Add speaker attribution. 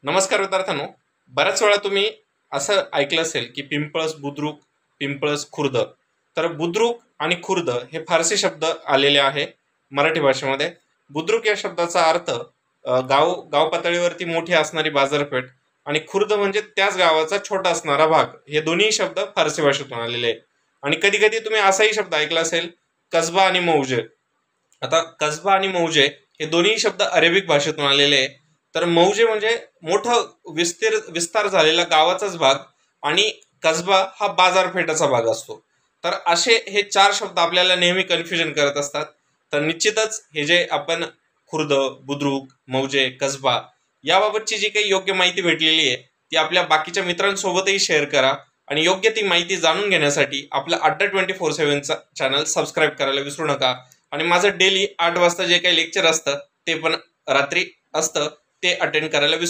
Speaker 1: नमस्कार विद्यार्थ्यांनो, बऱ्याच वेळा तुम्ही असं ऐकलं असेल की पिंपळस बुद्रुक, पिंपळस खुर्द. तर बुद्रुक आणि खुर्द हे फारसी शब्द आलेले आहे मराठी भाषेमध्ये. बुद्रुक या शब्दाचा अर्थ गाव गाव पातळीवरती मोठी असणारी बाजारपेठ आणि खुर्द म्हणजे त्याच गावाचा छोटा असणारा भाग. हे दोन्ही शब्द फारसी भाषेतून आलेले आहेत. आणि कधी कधी तुम्ही असाही शब्द ऐकला असेल, कसबा आणि मौजे. आता कसबा आणि मौजे हे दोन्ही शब्द अरेबिक भाषेतून आलेले आहे. तर मौजे म्हणजे मोठं विस्तार झालेला गावाचाच भाग आणि कसबा हा बाजारपेठेचा भाग असतो. तर असे हे चार शब्द आपल्याला नेहमी कन्फ्युजन करत असतात. तर निश्चितच हे जे आपण खुर्द, बुद्रुक, मौजे, कसबा याबाबतची जी काही योग्य माहिती भेटलेली आहे ती आपल्या बाकीच्या मित्रांसोबतही शेअर करा आणि योग्य ती माहिती जाणून घेण्यासाठी आपला अड्डा 24/7चा चॅनल सबस्क्राईब करायला विसरू नका. आणि माझं डेली 8 वाजता जे काही लेक्चर असतं ते पण रात्री असतं, ते अटेंड करायला विसरू